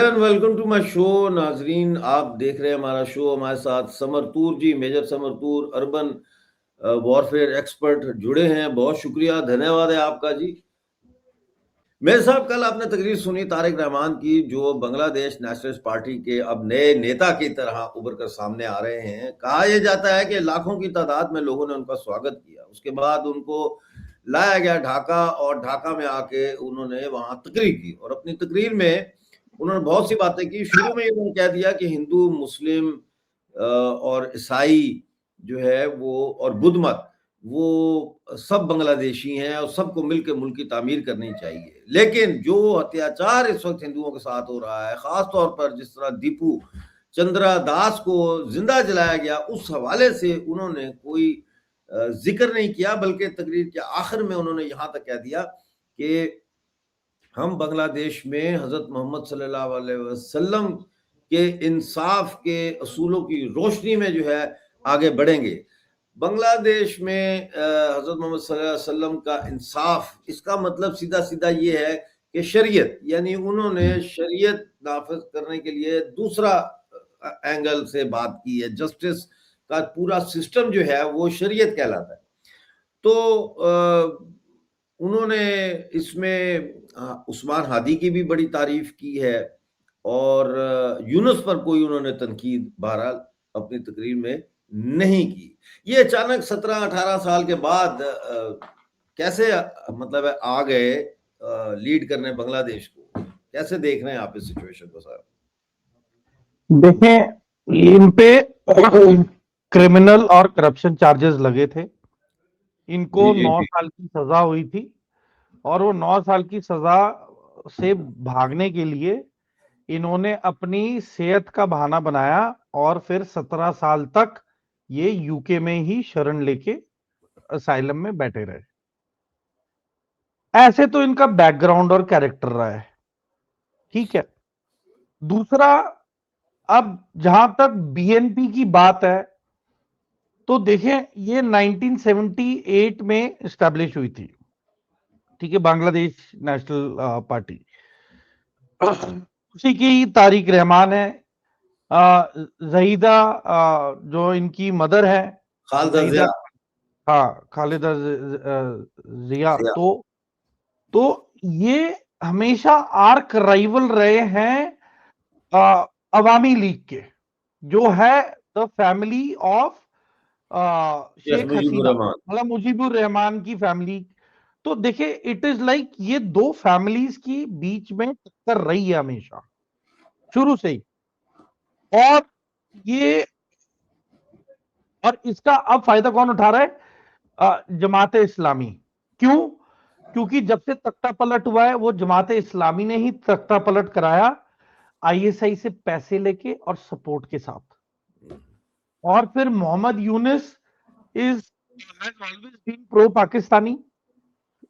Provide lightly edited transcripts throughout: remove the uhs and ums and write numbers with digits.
And welcome to my show. नाजरीन, आप देख रहे हैं हमारा शो। हमारे साथ Samar Toor ji, major Samar Toor, urban warfare expert जुड़े हैं। बहुत शुक्रिया, धन्यवाद है आपका जी। मेरे साहब, कल आपने तकरीर सुनी तारिक रहमान की, जो बांग्लादेश नेशनलिस्ट पार्टी के अब नए नेता की तरह उभर कर सामने आ रहे हैं। कहा यह जाता है कि लाखों की तादाद में लोगों ने उनका स्वागत किया। उसके बाद उनको लाया गया ढाका, और ढाका में आके उन्होंने वहां तकरीर की, और अपनी तकरीर में उन्होंने बहुत सी बातें की। शुरू में उन्होंने कह दिया कि हिंदू, मुस्लिम और ईसाई जो है वो, और बुद्ध मत, वो सब बांग्लादेशी हैं और सबको मिलकर मुल्क की तामीर करनी चाहिए। लेकिन जो अत्याचार इस वक्त हिंदुओं के साथ हो रहा है, खास तौर पर जिस तरह दीपू चंद्रा दास को जिंदा जलाया गया, उस हवाले से उन्होंने कोई जिक्र नहीं किया, बल्कि तकरीर के आखिर में उन्होंने यहां तक कह दिया कि हम बांग्लादेश में हजरत मोहम्मद सल्लल्लाहु अलैहि वसल्लम के इंसाफ के असूलों की रोशनी में जो है आगे बढ़ेंगे। बांग्लादेश में हजरत मोहम्मद सल्लल्लाहु अलैहि वसल्लम का इंसाफ, इसका मतलब सीधा सीधा ये है कि शरीयत, यानी उन्होंने शरीयत नाफिज करने के लिए दूसरा एंगल से बात की है। जस्टिस का पूरा सिस्टम जो है वो शरीयत कहलाता है। तो उन्होंने इसमें उस्मान हादी की भी बड़ी तारीफ की है, और यूनुस पर कोई उन्होंने तनकीद बहरहाल अपनी तकरीर में नहीं की। ये अचानक 17-18 साल के बाद कैसे मतलब आ गए लीड करने बांग्लादेश को? कैसे देख रहे हैं आप इस सिचुएशन को साहब? देखें, इन पे क्रिमिनल और करप्शन चार्जेस लगे थे। इनको 9 साल की सजा हुई थी, और वो 9 साल की सजा से भागने के लिए इन्होंने अपनी सेहत का बहाना बनाया, और फिर 17 साल तक ये यूके में ही शरण लेके असाइलम में बैठे रहे। ऐसे तो इनका बैकग्राउंड और कैरेक्टर रहा है, ठीक है। दूसरा, अब जहां तक बीएनपी की बात है, तो देखें, ये 1978 में एस्टैब्लिश हुई थी, ठीक है, बांग्लादेश नेशनल पार्टी। उसी की तारिक रहमान है, जहीदा जो इनकी मदर है, खालिदा, हाँ, खालिदा जिया। तो ये हमेशा आर्क राइवल रहे हैं अवामी लीग के, जो है the family of Sheikh Hasina, मतलब मुजीबुर रहमान की फैमिली। तो देखिए, इट इज लाइक ये दो फैमिलीज की बीच में टक्कर रही है हमेशा, शुरू से ही। और ये, और इसका अब फायदा कौन उठा रहा है? जमात इस्लामी। क्यों? क्योंकि जब से तख्ता पलट हुआ है, वो जमात इस्लामी ने ही तख्ता पलट कराया, आईएसआई से पैसे लेके और सपोर्ट के साथ। और फिर Mohammad Yunus is always been pro Pakistani.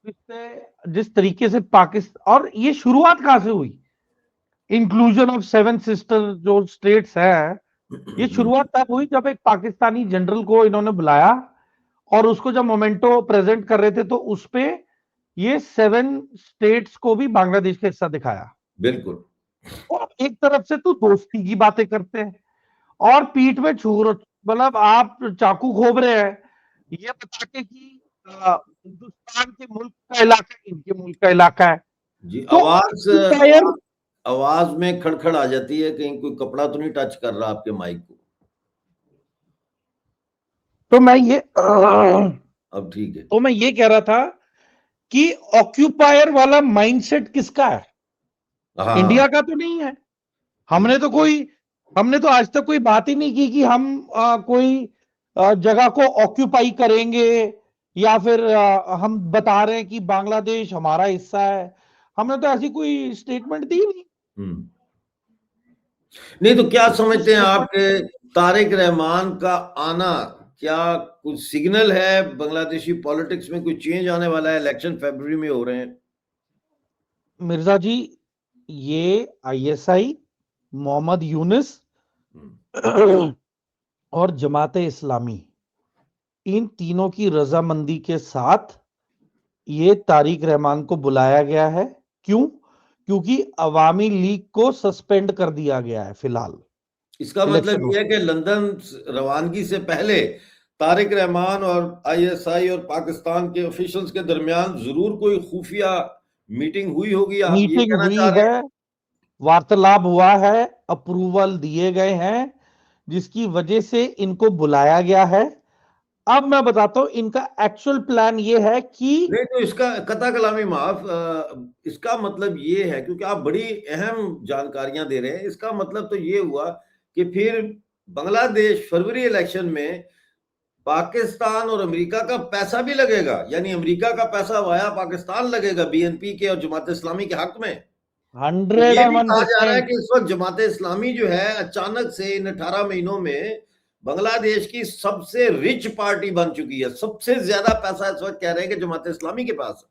इससे जिस तरीके से पाकिस्तान, और ये शुरुआत कहां से हुई? इंक्लूजन ऑफ 7 सिस्टर जो स्टेट्स है, ये शुरुआत तब हुई जब एक पाकिस्तानी जनरल को इन्होंने बुलाया, और उसको जब मोमेंटो प्रेजेंट कर रहे थे, तो उसपे ये 7 स्टेट्स को भी बांग्लादेश का हिस्सा दिखाया। बिल्कुल। और एक तरफ से तो दोस्ती की बातें करते हैं, और पीठ में मतलब आप चाकू घोंप रहे हैं, ये बता के कि हिंदुस्तान के मुल्क का इलाका इनके मुल्क का इलाका है जी। तो आवाज में खड़खड़ आ जाती है, कहीं कोई कपड़ा तो नहीं टच कर रहा आपके माइक को? तो मैं ये अब ठीक है। तो मैं ये कह रहा था कि ऑक्यूपायर वाला माइंडसेट किसका है? इंडिया का तो नहीं है। हमने तो आज तक कोई बात ही नहीं की कि हम कोई जगह को ऑक्यूपाई करेंगे, या फिर हम बता रहे हैं कि बांग्लादेश हमारा हिस्सा है। हमने तो ऐसी कोई स्टेटमेंट दी नहीं। नहीं, तो क्या समझते हैं आपके तारिक रहमान का आना क्या कुछ सिग्नल है? बांग्लादेशी पॉलिटिक्स में कोई चेंज आने वाला है? इलेक्शन फरवरी में हो रहे हैं। मिर्जा जी, ये आईएसआई, मोहम्मद यूनुस और जमात इस्लामी, इन तीनों की रजामंदी के साथ ये तारिक रहमान को बुलाया गया है। क्यों? क्योंकि अवामी लीग को सस्पेंड कर दिया गया है फिलहाल। इसका मतलब ये है कि लंदन रवानगी से पहले तारिक रहमान और आईएसआई और पाकिस्तान के ऑफिशियल्स के दरमियान जरूर कोई खुफिया मीटिंग हुई होगी। आप ये मीटिंग कहना हुई चाह रहे है, हैं? वार्तालाप हुआ है, अप्रूवल दिए गए हैं, जिसकी वजह से इनको बुलाया गया है। अब मैं बताता हूं इनका एक्चुअल प्लान ये है कि नहीं तो इसका कता कलामी माफ, इसका मतलब ये है, क्योंकि आप बड़ी अहम जानकारियां दे रहे हैं, इसका मतलब तो ये हुआ कि फिर बांग्लादेश फरवरी इलेक्शन में पाकिस्तान और अमेरिका का पैसा भी लगेगा, यानी अमेरिका का पैसा वाया पाकिस्तान लगेगा बीएनपी के और जमात इस्लामी के हक में। ये भी कहा जा रहा है 101%। कि इस वक्त जमात इस्लामी जो है अचानक से इन 18 महीनों में बांग्लादेश की सबसे रिच पार्टी बन चुकी है। सबसे ज्यादा पैसा इस वक्त कह रहे हैं कि जमात इस्लामी के पास।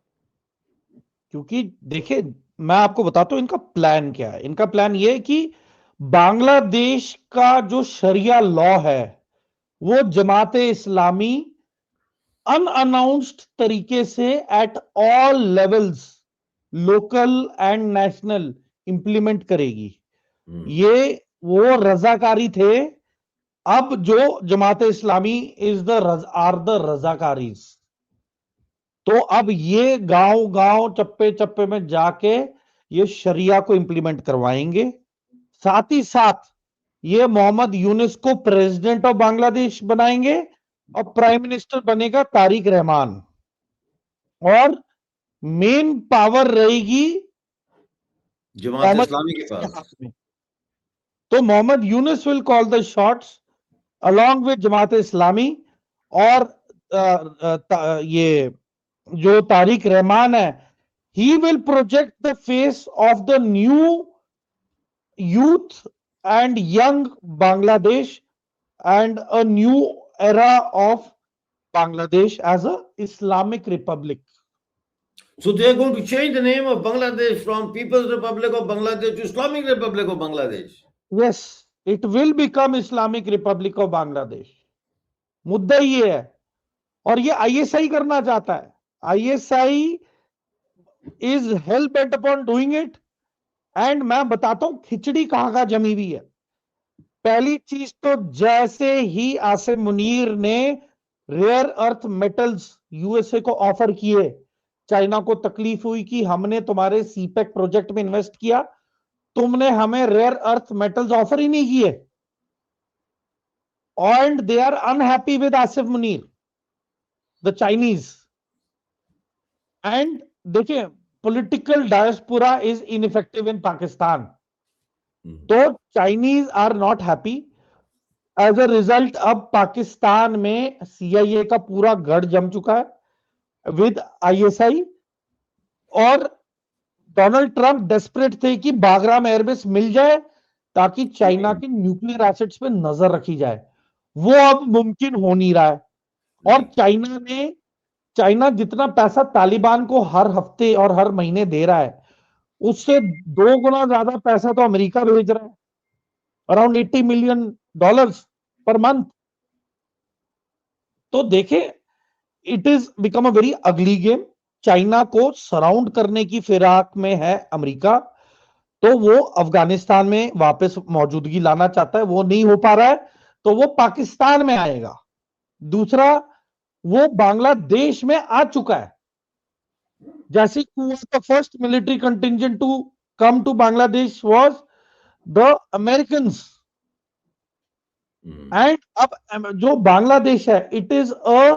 क्योंकि देखिए, मैं आपको बताता हूं इनका प्लान क्या है। इनका प्लान ये है कि बांग्लादेश का जो शरिया लॉ है वो जमात इस्लामी अनअनाउंस्ड तरीके से at all levels, local and national, implement करेगी। ये वो रजाकारी थे। अब जो Jamaat Islami is the are the रजाकारीज, तो अब ये गांव गांव चप्पे चप्पे में जाके ये शरिया को इंप्लीमेंट करवाएंगे। साथ ही साथ ये मोहम्मद यूनुस को प्रेसिडेंट ऑफ बांग्लादेश बनाएंगे और प्राइम मिनिस्टर बनेगा तारिक रहमान, और मेन पावर रहेगी जमात मोहम्मद इस्लामी के यूनुस के पास। हाथ में। तो Mohammad Yunus will call the shots along with Jamaat Islami. और ये जो तारिक रहमान है, he will project the face of the new youth and young Bangladesh and a new era of Bangladesh as a Islamic Republic. So they are going to change the name of Bangladesh from People's Republic of Bangladesh to Islamic Republic of Bangladesh. Yes, it will become Islamic Republic of Bangladesh. मुद्दा ये है, और ये ISI करना चाहता है। ISI is hello bent upon doing it. And मैं बताता हूं खिचड़ी कहां का जमी हुई है। पहली चीज तो जैसे ही आसिम मुनीर ने रेयर अर्थ मेटल्स यूएसए को ऑफर किए, चाइना को तकलीफ हुई कि हमने तुम्हारे सीपेक प्रोजेक्ट में इन्वेस्ट किया, तुमने हमें रेयर अर्थ मेटल्स ऑफर ही नहीं किए। And they are unhappy with Asif Munir, the Chinese. And देखिए, political diaspora is ineffective in Pakistan, तो Chinese are not happy. As a result अब पाकिस्तान में सीआईए का पूरा गढ़ जम चुका है विद आईएसआई, और डोनाल्ड ट्रंप डेस्परेट थे कि बागराम एयरबेस मिल जाए ताकि चाइना के न्यूक्लियर एसेट्स पे नजर रखी जाए। वो अब मुमकिन हो नहीं रहा है। और चाइना जितना पैसा तालिबान को हर हफ्ते और हर महीने दे रहा है, उससे 2 गुना ज्यादा पैसा तो अमेरिका भेज रहा है, अराउंड $80 मिलियन पर मंथ। तो देखे, it is become a very ugly game. China को सराउंड करने की फिराक में है अमेरिका, तो वो अफगानिस्तान में वापस मौजूदगी लाना चाहता है, वो नहीं हो पा रहा है, तो वो पाकिस्तान में आएगा। दूसरा, वो बांग्लादेश में आ चुका है। जैसे the first military contingent to come to Bangladesh was the Americans. And अब जो बांग्लादेश है, it is a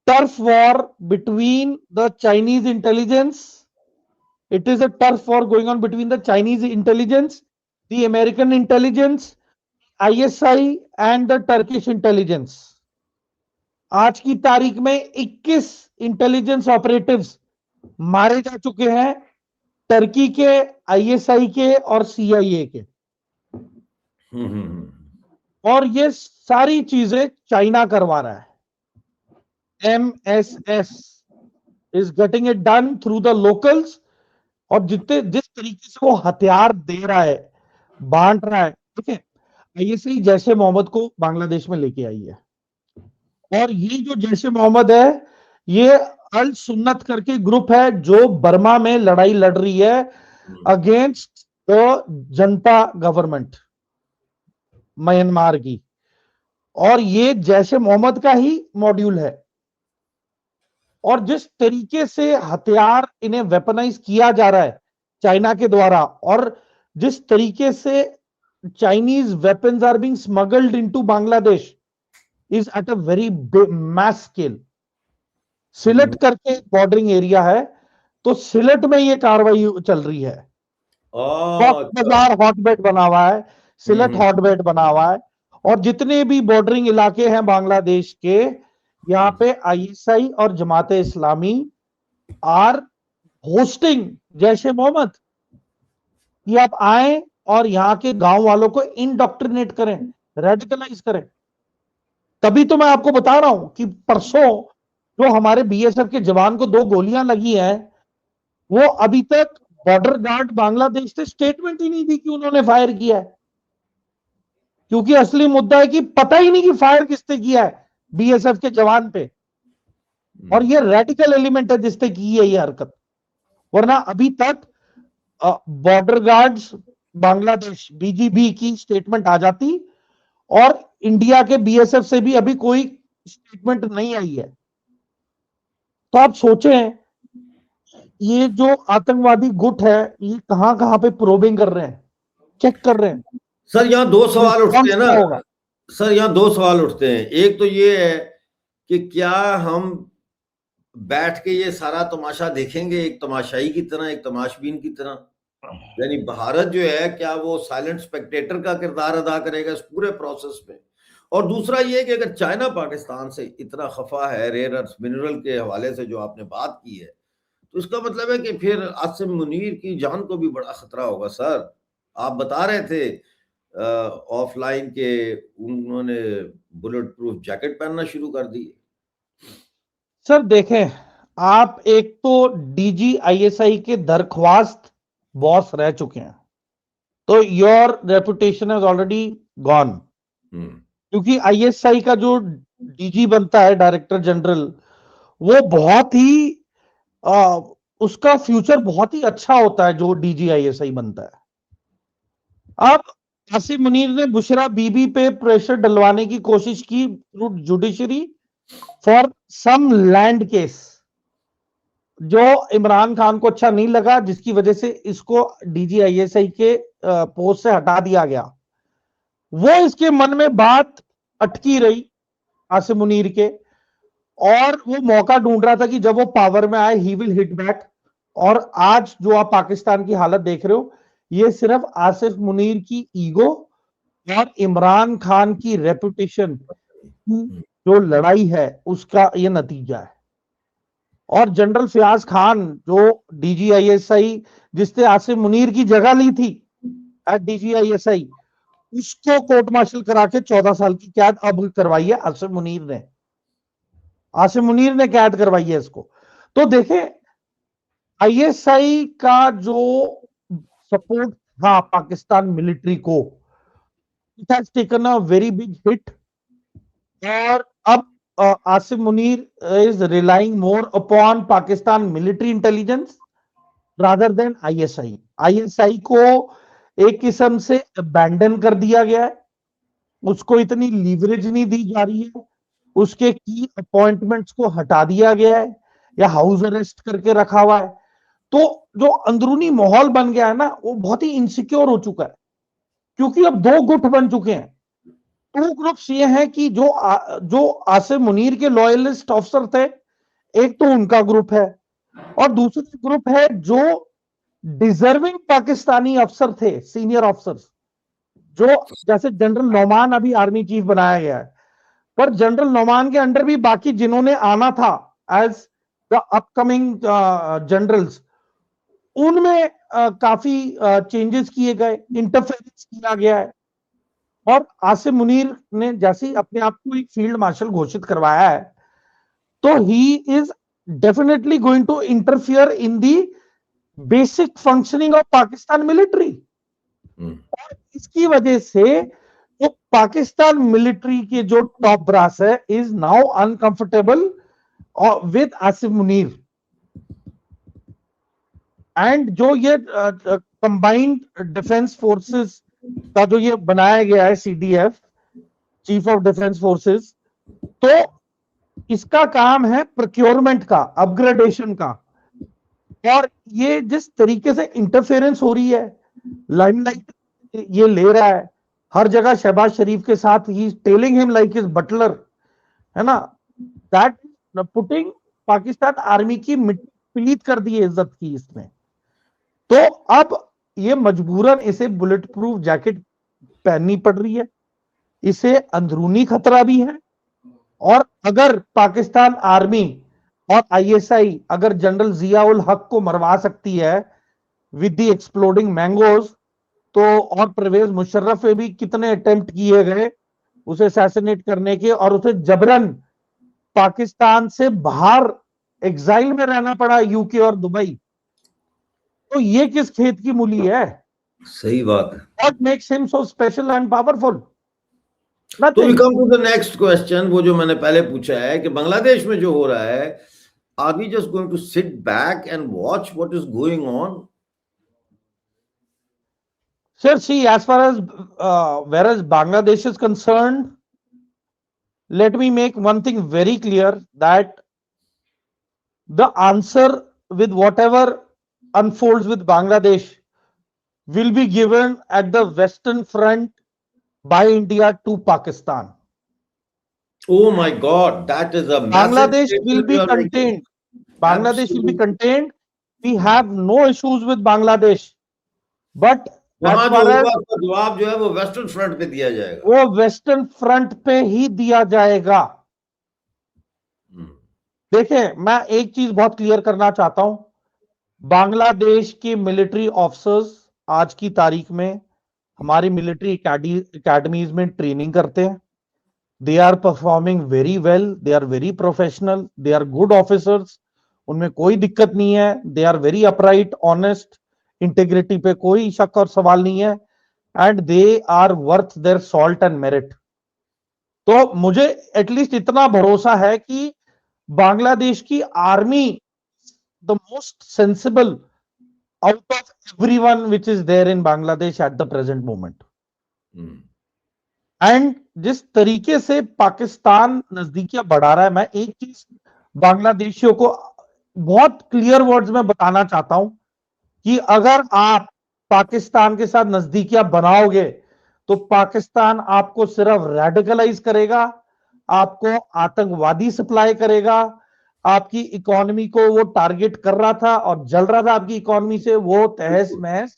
turf war between the Chinese intelligence. It is a turf war going on between the Chinese intelligence, the American intelligence, ISI and the Turkish intelligence. आज की तारीख में 21 intelligence operatives मारे जा चुके हैं, टर्की के, ISI के और सीआईए के। और ये सारी चीजें चाइना करवा रहा है। MSS is getting it done through the locals। और जिस तरीके से वो हथियार दे रहा है, बांट रहा है, ठीक है, आईएसआई जैशे मोहम्मद को बांग्लादेश में लेके आई है। और ये जो जैशे मोहम्मद है, ये अल सुन्नत करके ग्रुप है जो बर्मा में लड़ाई लड़ रही है against the Janata government Myanmar की, और ये जैश ए मोहम्मद का ही मॉड्यूल है। और जिस तरीके से हथियार इन्हें वेपनाइज किया जा रहा है चाइना के द्वारा, और जिस तरीके से Chinese weapons are being smuggled into Bangladesh is at a very mass scale. Sylhet करके बॉर्डरिंग एरिया है, तो सिलट में ये कार्रवाई चल रही है। बाजार हॉटबेड बना हुआ है, सिलट हॉटबेड बना हुआ है, और जितने भी बॉर्डरिंग इलाके हैं बांग्लादेश के, यहाँ पे आईएसआई और जमाते इस्लामी आर होस्टिंग जैश ए मोहम्मद कि आप आए और यहाँ के गांव वालों को इंडॉक्ट्रिनेट करें, रेडिकलाइज करें। तभी तो मैं आपको बता रहा हूं कि परसों जो हमारे बीएसएफ के जवान को 2 गोलियां लगी हैं, वो अभी तक बॉर्डर गार्ड बांग्लादेश से स्टेटमेंट ही नहीं दी कि उन्होंने फायर किया है, क्योंकि असली मुद्दा है कि पता ही नहीं कि फायर किसने किया है बीएसएफ के जवान पे, और ये रेडिकल एलिमेंट है जिसने की है ये हरकत। वरना अभी तक बॉर्डर गार्ड्स बांग्लादेश बीजीबी की स्टेटमेंट आ जाती, और इंडिया के बीएसएफ से भी अभी कोई स्टेटमेंट नहीं आई है। तो आप सोचें, ये जो आतंकवादी गुट है ये कहां कहां पे प्रोबिंग कर रहे हैं, चेक कर रहे हैं। सर यहाँ 2 सवाल उठते हैं ना होगा सर, यहाँ 2 सवाल उठते हैं। एक तो ये है कि क्या हम बैठ के ये सारा तमाशा देखेंगे एक तमाशाई की तरह, एक तमाशबीन की तरह, यानी भारत जो है क्या वो साइलेंट स्पेक्टेटर का किरदार अदा करेगा इस पूरे प्रोसेस में? और दूसरा ये कि अगर चाइना पाकिस्तान से इतना खफा है रेयर अर्थ मिनरल के हवाले से जो आपने बात की है, तो इसका मतलब है कि फिर आसिम मुनीर की जान को भी बड़ा खतरा होगा। सर आप बता रहे थे ऑफलाइन के उन्होंने बुलेट प्रूफ जैकेट पहनना शुरू कर दी। सर देखें, आप एक तो डीजी आईएसआई के दरख्वास्त बॉस रह चुके हैं, तो your reputation is already gone. क्योंकि आईएसआई का जो डीजी बनता है डायरेक्टर जनरल, वो बहुत ही उसका फ्यूचर बहुत ही अच्छा होता है जो डीजी आईएसआई बनता है। अब आसिम मुनीर ने बुशरा बीबी पे प्रेशर डलवाने की कोशिश की through judiciary for some land case, जो इमरान खान को अच्छा नहीं लगा, जिसकी वजह से इसको डीजी आईएसआई के पोस्ट से हटा दिया गया। वो इसके मन में बात अटकी रही आसिम मुनीर के, और वो मौका ढूंढ रहा था कि जब वो पावर में आए ही विल हिट बैक। और आज जो आप पाकिस्तान की हालत देख रहे हो, ये सिर्फ आसिफ मुनीर की ईगो और इमरान खान की रेपुटेशन की जो लड़ाई है उसका ये नतीजा है। और जनरल फयाज खान जो डीजीआईएसआई, जिसने आसिम मुनीर की जगह ली थी एट डीजीआईएसआई, उसको कोर्ट मार्शल करा के 14 साल की कैद अब करवाई है आसिम मुनीर ने कैद करवाई है इसको। तो देखें, आईएसआई का जो सपोर्ट था पाकिस्तान मिलिट्री को, it has taken a very big hit, और अब Asim Munir is relying more upon Pakistan military intelligence rather than ISI. ISI को एक किस्म से अबैंडन कर दिया गया है, उसको इतनी लीवरेज नहीं दी जा रही है, उसके की अपॉइंटमेंट्स को हटा दिया गया है या हाउस अरेस्ट करके रखा हुआ है। तो जो अंदरूनी माहौल बन गया है ना, वो बहुत ही इनसिक्योर हो चुका है, क्योंकि अब 2 गुट बन चुके हैं। 2 ग्रुप्स ये हैं कि जो आसिम मुनीर के लॉयलिस्ट अफसर थे, एक तो उनका ग्रुप है, और दूसरा ग्रुप है जो डिजर्विंग पाकिस्तानी अफसर थे, सीनियर अफसर्स, जो जैसे जनरल नौमान अभी आर्मी चीफ बनाया गया है, पर जनरल नौमान के अंडर भी बाकी जिन्होंने आना था एज द अपकमिंग जनरल्स, उनमें काफी चेंजेस किए गए, इंटरफेरेंस किया गया है। और आसिम मुनीर ने जैसे ही अपने आप को एक फील्ड मार्शल घोषित करवाया है, तो he is definitely going to interfere in the basic functioning of Pakistan military. और इसकी वजह से तो पाकिस्तान मिलिट्री के जो टॉप ब्रास है is now uncomfortable with Asim Munir, and जो ये कंबाइंड डिफेंस फोर्सेस का जो ये बनाया गया है CDF, chief of defence forces, तो इसका काम है प्रोक्योरमेंट का, अपग्रेडेशन का। और ये जिस तरीके से इंटरफेरेंस हो रही है, लाइमलाइट ये ले रहा है हर जगह, शहबाज शरीफ के साथ ही telling him like his butler, है ना, दैट पुटिंग पाकिस्तान आर्मी की मिट्टी पलीत कर दी है इज्जत की इसने। तो अब ये मजबूरन इसे बुलेट प्रूफ जैकेट पहननी पड़ रही है, इसे अंदरूनी खतरा भी है। और अगर पाकिस्तान आर्मी और ISI अगर जनरल जिया उल हक को मरवा सकती है विद द एक्सप्लोडिंग मैंगोज, तो और परवेज मुशर्रफ पे भी कितने अटेम्प्ट किए गए उसे असैसिनेट करने के, और उसे जबरन पाकिस्तान से बाहर एग्जाइल में रहना पड़ा, UK और दुबई। तो ये किस खेत की मूली है? सही बात है। What makes him so special and powerful? तो we Nothing. Come to the next question, वो जो मैंने पहले पूछा है कि बांग्लादेश में जो हो रहा है, are we just going to sit back and watch what is going on? Sir, see, as far as whereas Bangladesh is concerned, let me make one thing very clear, that the answer with whatever unfolds with Bangladesh will be given at the Western Front by India to Pakistan. Oh my God, that is a massive Bangladesh will statement be you are making. contained. Bangladesh will be Absolutely. contained. We have no issues with Bangladesh. But as वहां जो far as होगा उसका जवाब जो है वो western front पे दिया जाएगा। वो वेस्टर्न फ्रंट पे ही दिया जाएगा। देखें, मैं एक चीज बहुत क्लियर करना चाहता हूं, बांग्लादेश के मिलिट्री ऑफिसर्स आज की तारीख में हमारी मिलिट्री एकेडमीज में ट्रेनिंग करते हैं। They are performing very well, they are very professional, they are good officers, उनमें कोई दिक्कत नहीं है। They are very upright, honest, integrity पे कोई शक और सवाल नहीं है, and they are worth their salt and merit. तो मुझे एटलीस्ट इतना भरोसा है कि बांग्लादेश की army the most sensible out of everyone which is there in Bangladesh at the present moment. And जिस तरीके से पाकिस्तान नजदीकियां बढ़ा रहा है, मैं एक चीज बांग्लादेशियों को बहुत क्लियर वर्ड्स में बताना चाहता हूं कि अगर आप पाकिस्तान के साथ नजदीकियां बनाओगे तो पाकिस्तान आपको सिर्फ रेडिकलाइज करेगा, आपको आतंकवादी सप्लाई करेगा, आपकी इकोनॉमी को वो टारगेट कर रहा था और जल रहा था आपकी इकोनॉमी से, वो तहस महस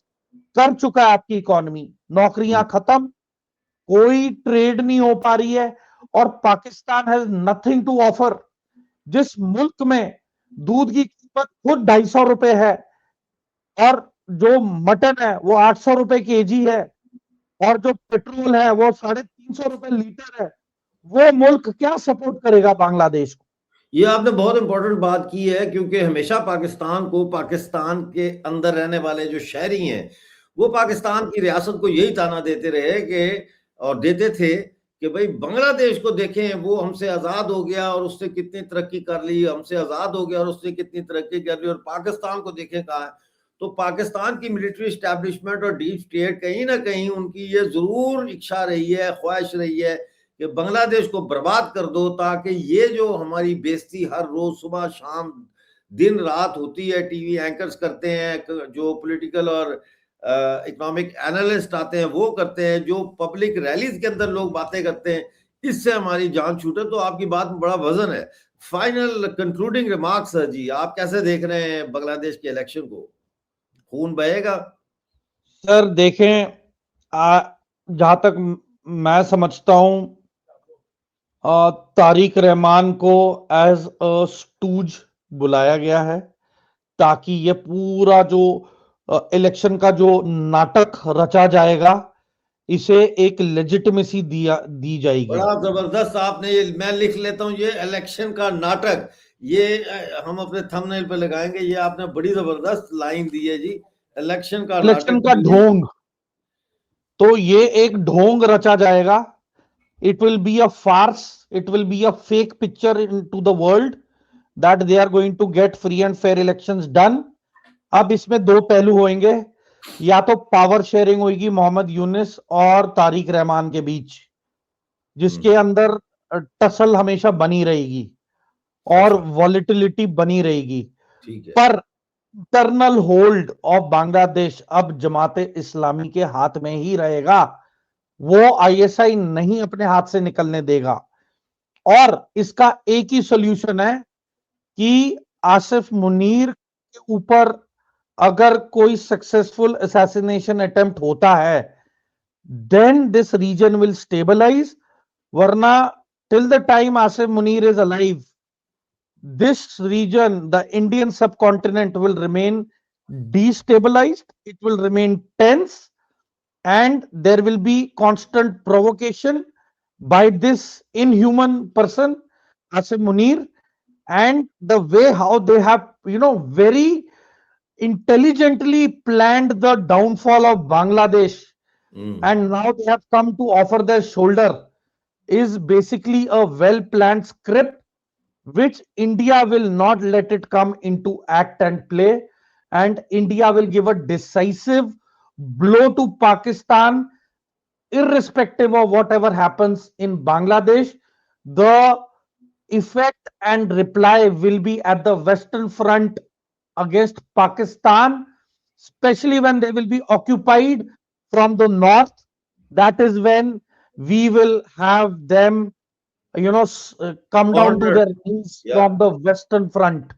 कर चुका है आपकी इकोनॉमी। नौकरियां खत्म, कोई ट्रेड नहीं हो पा रही है, और Pakistan has nothing to offer. जिस मुल्क में दूध की कीमत खुद 250 रुपए है और जो मटन है वो 800 रुपए केजी है, और जो पेट्रोल है वो 350 रुपए लीटर है, वो मुल्क क्या सपोर्ट करेगा बांग्लादेश को? ये आपने बहुत इंपॉर्टेंट बात की है, क्योंकि हमेशा पाकिस्तान को, पाकिस्तान के अंदर रहने वाले जो शहरी हैं वो पाकिस्तान की रियासत को यही ताना देते रहे कि, और देते थे कि भाई बांग्लादेश को देखें, वो हमसे आज़ाद हो गया और उसने कितनी तरक्की कर ली, हमसे आज़ाद हो गया और उसने कितनी तरक्की कर ली, और पाकिस्तान को देखें कहाँ है। तो पाकिस्तान की मिलिट्री इस्टेब्लिशमेंट और डीप स्टेट कहीं ना कहीं उनकी ये जरूर इच्छा रही है, ख्वाहिश रही है कि बांग्लादेश को बर्बाद कर दो, ताकि ये जो हमारी बेइज्जती हर रोज सुबह शाम दिन रात होती है, टीवी एंकर्स करते हैं, जो पॉलिटिकल और इकोनॉमिक एनालिस्ट आते हैं वो करते हैं, जो पब्लिक रैलीज के अंदर लोग बातें करते हैं, इससे हमारी जान छूटे। तो आपकी बात में बड़ा वजन है। फाइनल कंक्लूडिंग रिमार्क्स सर जी, आप कैसे देख रहे हैं बांग्लादेश के इलेक्शन को? खून बहेगा? सर देखें, जहां तक मैं समझता हूं, तारिक रहमान को एज अ स्टूज बुलाया गया है, ताकि ये पूरा जो इलेक्शन का जो नाटक रचा जाएगा इसे एक लेजिटिमेसी दी जाएगी। बड़ा जबरदस्त आपने ये, मैं लिख लेता हूं, ये इलेक्शन का नाटक, ये हम अपने थंबनेल पे लगाएंगे। ये आपने बड़ी जबरदस्त लाइन दी है जी, इलेक्शन का ढोंग। तो ये एक ढोंग रचा जाएगा। It will be a farce, it will be a fake picture into the world that they are going to get free and fair elections done, अब इसमें दो पहलू होंगे, या तो पावर शेयरिंग होगी मोहम्मद यूनिस और तारिक रहमान के बीच, जिसके अंदर टसल हमेशा बनी रहेगी और अच्छा, वॉलिटिलिटी बनी रहेगी। ठीक है। पर इंटरनल होल्ड ऑफ बांग्लादेश अब जमाते इस्लामी के हाथ में ही रहेगा, वो आईएसआई नहीं अपने हाथ से निकलने देगा। और इसका एक ही सॉल्यूशन है कि आसिफ मुनीर के ऊपर अगर कोई सक्सेसफुल असैसिनेशन अटेम्प्ट होता है, then this region will stabilize, वरना till the time Asif Munir is alive, this region, the Indian subcontinent, will remain destabilized, it will remain tense, and there will be constant provocation by this inhuman person, Asim Munir, and the way how they have, very intelligently planned the downfall of Bangladesh, and now they have come to offer their shoulder, is basically a well planned script which India will not let it come into act and play. And India will give a decisive blow to Pakistan, irrespective of whatever happens in Bangladesh. The effect and reply will be at the Western Front against Pakistan, especially when they will be occupied from the north. That is when we will have them come down to Cornered. their knees Yeah. from the Western Front.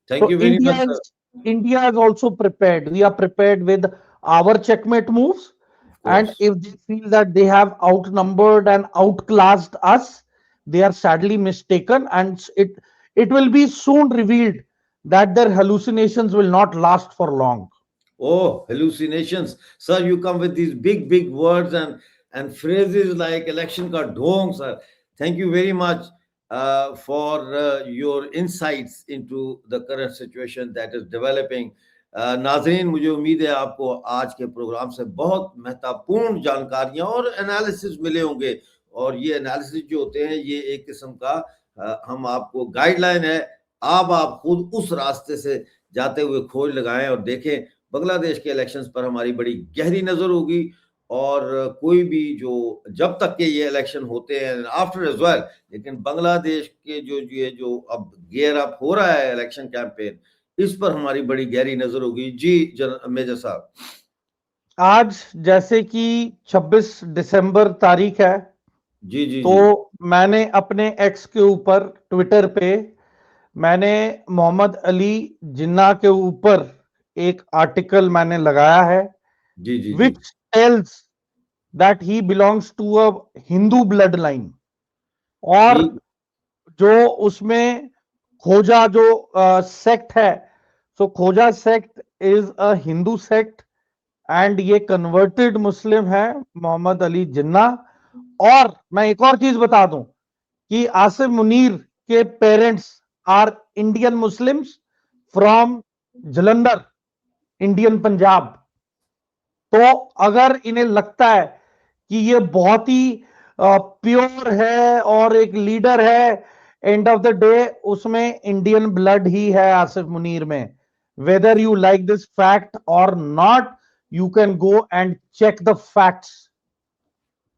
Thank So you very much, sir. India is also prepared. We are prepared with our checkmate moves. Of And course. if they feel that they have outnumbered and outclassed us, they are sadly mistaken. And it will be soon revealed that their hallucinations will not last for long. Oh, hallucinations. Sir, you come with these big, big words and phrases like election ka dhong, sir. Thank you very much for your insights into the current situation that is developing. नाजरीन, मुझे उम्मीद है आपको आज के programme से बहुत महत्वपूर्ण जानकारियां और एनालिसिस मिले होंगे, और ये एनालिसिस जो होते हैं ये एक किस्म का हम आपको गाइडलाइन है, आप खुद उस रास्ते से जाते हुए खोज लगाएं और देखें। बांग्लादेश के इलेक्शंस पर हमारी बड़ी गहरी नजर होगी, और कोई भी जो जब तक के ये इलेक्शन होते हैं आफ्टर एज वेल, लेकिन बांग्लादेश के जो अब गेयर अप हो रहा है इलेक्शन कैंपेन, इस पर हमारी बड़ी गहरी नजर होगी। जी मेजर साहब। आज जैसे कि 26 दिसंबर तारीख है, जी जी तो जी मैंने अपने एक्स के ऊपर, ट्विटर पे, मैंने मोहम्मद अली जिन्ना के ऊपर एक आर्टिकल मैंने लगाया है, जी जी जी which tells that he belongs to a Hindu bloodline. और ठीक। जो उसमें खोजा जो सेक्ट है, सो खोजा sect is a Hindu sect, and ये कन्वर्टेड मुस्लिम है मोहम्मद अली जिन्ना। और मैं एक और चीज बता दूं कि आसिफ मुनीर के parents are Indian Muslims from Jalandhar, Indian Punjab. तो अगर इन्हें लगता है कि ये बहुत ही प्योर है और एक लीडर है, एंड ऑफ द डे उसमें इंडियन ब्लड ही है आसिफ मुनीर में। Whether you like this fact or not, you can go and check the facts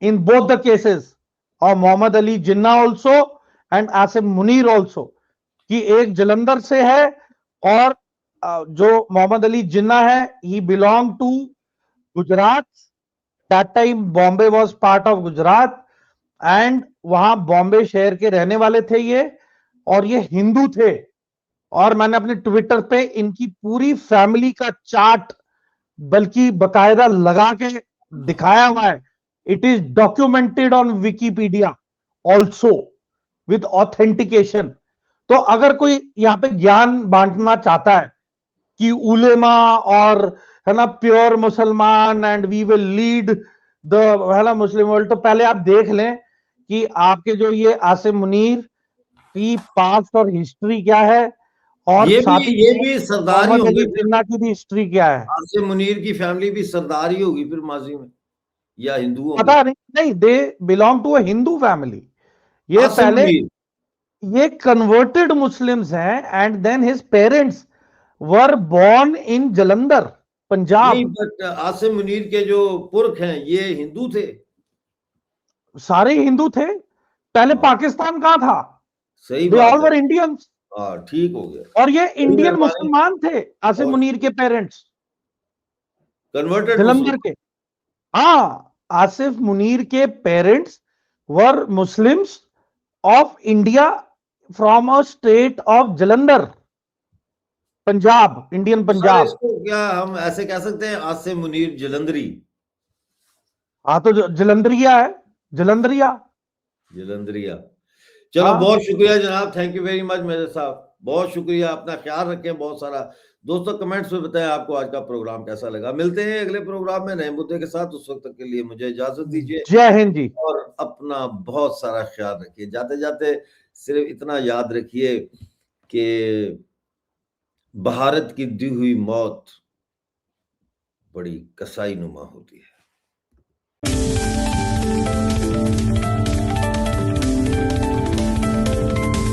in both the cases और Mohammad Ali Jinnah also and Asif Munir also, कि एक जलंधर से है, और जो मोहम्मद अली जिन्ना है, he belong to Gujarat. That time Bombay was part of Gujarat, and वहां बॉम्बे शहर के रहने वाले थे ये, और ये हिंदू थे। और मैंने अपने ट्विटर पे इनकी पूरी फैमिली का चार्ट बल्कि बकायदा लगा के दिखाया हुआ है। It is documented on Wikipedia also with authentication. तो अगर कोई यहाँ पे ज्ञान बांटना चाहता है कि उलेमा और है ना प्योर मुसलमान and we will lead the है ना मुस्लिम वर्ल्ड, तो पहले आप देख लें कि आपके जो ये आसिफ मुनीर की पास्ट और हिस्ट्री क्या है, और साथ ही ये भी सरदार ही मोहम्मद होंगे अली फिर। जिन्ना की भी हिस्ट्री क्या है। आसिफ मुनीर की फैमिली भी सरदार ही होगी फिर माजी में, या हिंदू होंगे? पता नहीं, नहीं, they belong to a Hindu family. ये आसिफ पहले मुनीर। ये कन्वर्टेड मुस्लिम्स हैं, and then his parents were born in Jalandhar, नहीं, पंजाब। बट आसिम मुनीर के जो पुरख हैं ये हिंदू थे। सारे हिंदू थे। पहले हाँ, पाकिस्तान कहां था? सही दे बात ऑल है। वर इंडियंस। हाँ, ठीक हो गया। और ये बड़ी इंडियन मेहरबानी। मुसलमान थे, आसिम बहुत मुनीर के पेरेंट्स, कन्वर्टेड जलंधर मुस्लिम। के। हाँ, आसिफ मुनीर के parents were Muslims of India from a state of Jalandhar, Punjab, Indian तो सर पंजाब। इसको क्या हम ऐसे कह सकते हैं, आसिम मुनीर जलंधरी? हाँ, तो जलंधरिया है, जलंधरिया। जलंधरिया। चलो, हाँ बहुत शुक्रिया जनाब, thank you very much major sahab, बहुत शुक्रिया, अपना ख्याल रखें बहुत सारा। दोस्तों कमेंट्स में बताएं आपको आज का प्रोग्राम कैसा लगा। मिलते हैं अगले प्रोग्राम में नए मुद्दे के साथ, उस वक्त तक के लिए मुझे इजाजत दीजिए जय हिंद जी। और अपना बहुत सारा ख्याल रखिए। जाते जाते सिर्फ इतना याद रखिए कि भारत की दी हुई मौत बड़ी कसाई नुमा होती है।